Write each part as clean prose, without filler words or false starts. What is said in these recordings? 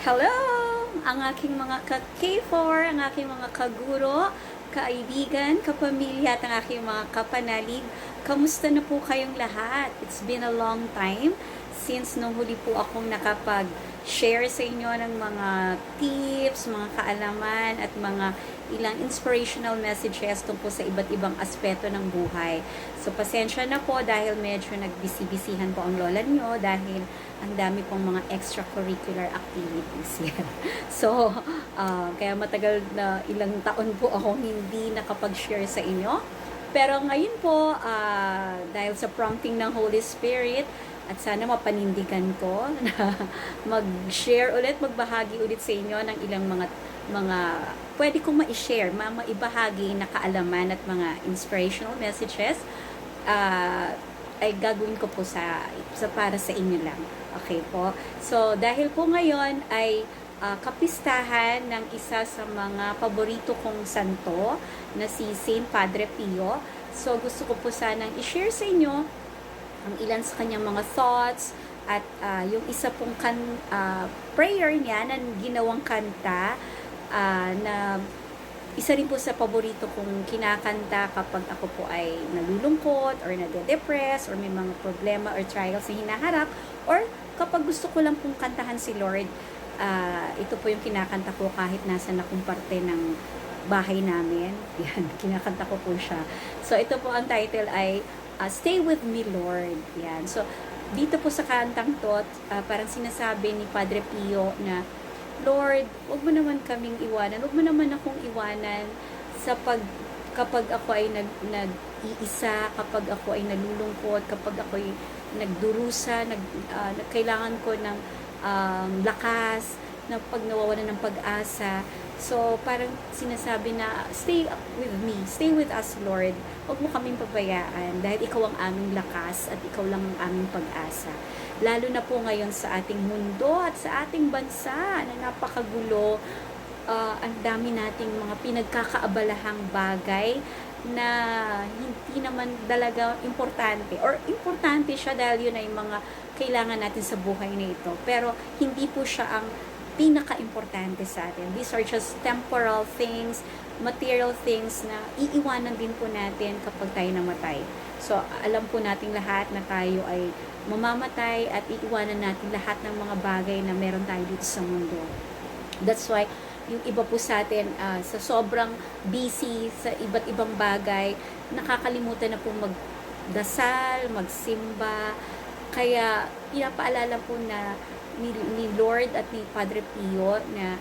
Hello! Ang aking mga ka-K4, ang aking mga kaguro, kaibigan, kapamilya at ang aking mga kapanalig. Kamusta na po kayong lahat? It's been a long time since nung huli po akong nakapag-share sa inyo ng mga tips, mga kaalaman at mga ilang inspirational messages tungkol sa iba't ibang aspeto ng buhay. So, pasensya na po dahil medyo nagbisi-bisihan po ang lola nyo dahil ang dami pong mga extracurricular activities yan. So, kaya matagal na ilang taon po akong hindi nakapag-share sa inyo. Pero ngayon po, dahil sa prompting ng Holy Spirit, at sana mapanindigan ko na mag-share ulit, magbahagi ulit sa inyo ng ilang mga pwede kong ma-share, maibahagi na kaalaman at mga inspirational messages, ay gagawin ko po para sa inyo lang. Okay po? So, dahil po ngayon ay kapistahan ng isa sa mga paborito kong santo na si Saint Padre Pio. So, gusto ko po sanang i-share sa inyo ang ilan sa kanyang mga thoughts at yung isa pong prayer niya na ginawang kanta na isa rin po sa paborito kong kinakanta kapag ako po ay nalulungkot or nade-depress or may mga problema or trials na hinaharap or kapag gusto ko lang pong kantahan si Lord. Ito po yung kinakanta ko kahit nasa nakong parte ng bahay namin. Yan, kinakanta ko po siya. So, ito po ang title ay Stay With Me, Lord. Yan. So, dito po sa kantang to, parang sinasabi ni Padre Pio na, Lord, huwag mo naman kaming iwanan. Huwag mo naman akong iwanan kapag ako ay nag-iisa, kapag ako ay nalulungkot, kapag ako ay nagdurusa, kailangan ko ng lakas, na pag nawawalan ng pag-asa. So, parang sinasabi na, stay with me, stay with us, Lord. Huwag mo kaming pabayaan dahil ikaw ang aming lakas at ikaw lang ang aming pag-asa. Lalo na po ngayon sa ating mundo at sa ating bansa na napakagulo, ang dami nating mga pinagkakaabalahang bagay na hindi naman talaga importante or importante siya dahil yun ay mga kailangan natin sa buhay na ito. Pero hindi po siya ang pinaka-importante sa atin. These are just temporal things, material things na iiwanan din po natin kapag tayo namatay. So, alam po nating lahat na tayo ay mamamatay at iiwanan natin lahat ng mga bagay na meron tayo dito sa mundo. That's why, yung iba po sa atin, sa sobrang busy sa iba't ibang bagay, nakakalimutan na po magdasal, magsimba. Kaya, pinapaalala po na ni Lord at ni Padre Pio na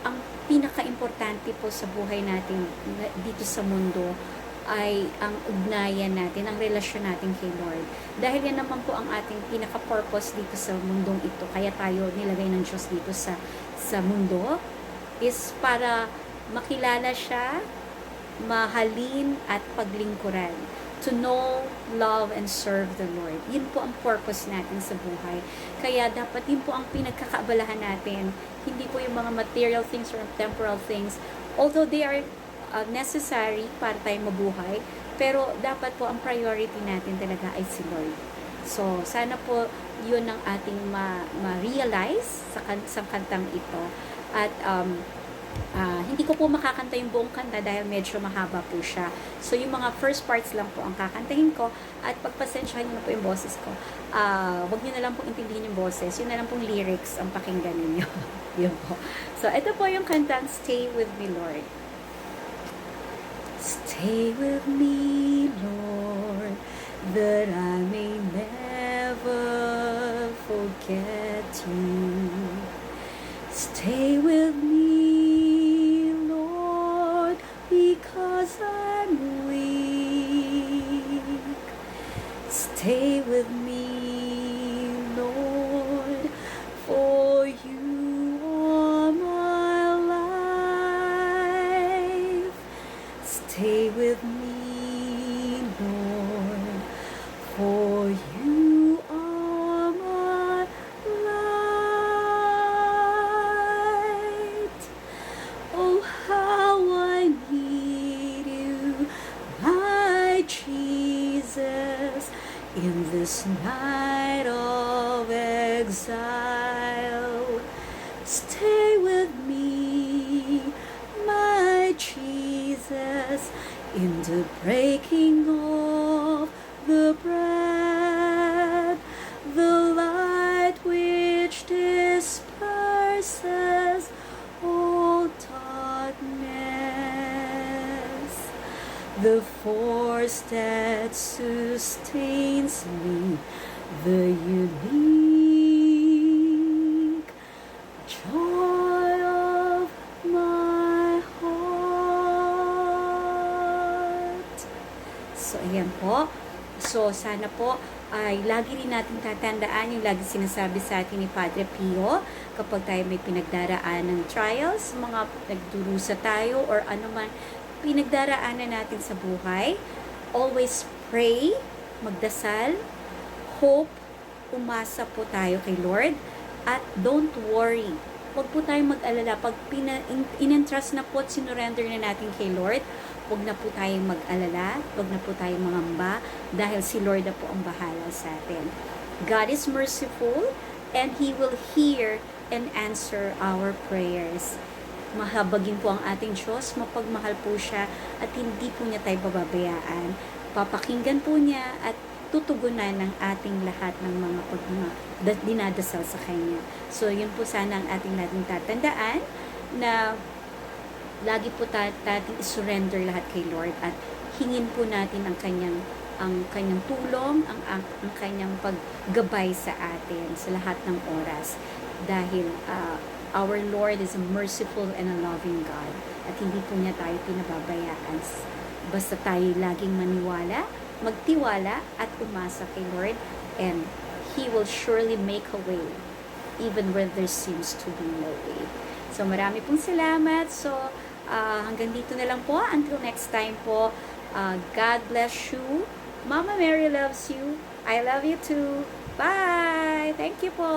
ang pinaka-importante po sa buhay natin dito sa mundo ay ang ugnayan natin, ang relasyon natin kay Lord. Dahil yan naman po ang ating pinaka-purpose dito sa mundong ito. Kaya tayo nilagay ng Diyos dito sa mundo is para makilala siya, mahalin at paglingkuran. To know, love, and serve the Lord. Yun po ang purpose natin sa buhay. Kaya dapat yun po ang pinagkakaabalahan natin. Hindi po yung mga material things or temporal things. Although they are necessary para tayo mabuhay, pero dapat po ang priority natin talaga ay si Lord. So, sana po yun ang ating ma-realize sa kantang ito. At hindi ko po makakanta yung buong kanta dahil medyo mahaba po siya. So, yung mga first parts lang po ang kakantahin ko at pagpasensyahan nyo na po yung boses ko. Wag nyo na lang pong intindihin yung boses. Yun na lang pong lyrics ang pakinggan ninyo. Yun po. So, ito po yung kantang Stay With Me, Lord. Stay with me, Lord, that I may never forget you. Stay with me, Lord, because I'm weak. Stay with me, Lord, for you are my life. Stay with me, Lord, for you are my light. Oh, how I need you, my Jesus, in this night of exile. Stay with me, my Jesus, in the breaking of the bread, the light which disperses all darkness, the force that sustains me, the unique joy of my heart. So, ayan po. So, sana po ay lagi rin natin tatandaan yung lagi sinasabi sa atin ni Padre Pio kapag tayo may pinagdaraan ng trials, mga nagdurusa tayo or ano man pinagdaraanan natin sa buhay. Always pray, magdasal, hope, umasa po tayo kay Lord, at don't worry. Huwag po tayong mag-alala. Pag in-entrust na po at sinurrender na natin kay Lord, huwag na po tayong mag-alala, huwag na po tayong mangamba, dahil si Lord na po ang bahala sa atin. God is merciful, and He will hear and answer our prayers. Mahabagin po ang ating Diyos, mapagmahal po siya, at hindi po niya tayo bababayaan. Papakinggan po niya at tutugunan ng ating lahat ng mga dinadasal sa Kanya. So, yun po sana ang ating nating tatandaan, na lagi po natin isurrender lahat kay Lord at hingin po natin ang kanyang tulong, ang kanyang paggabay sa atin sa lahat ng oras, dahil our Lord is a merciful and a loving God, at hindi po niya tayo pinababayaan. Basta tayo laging maniwala, magtiwala at umasa kay Lord, and He will surely make a way even where there seems to be no way. So, marami pong salamat. So, hanggang dito na lang po. Until next time po, God bless you. Mama Mary loves you. I love you too. Bye! Thank you po!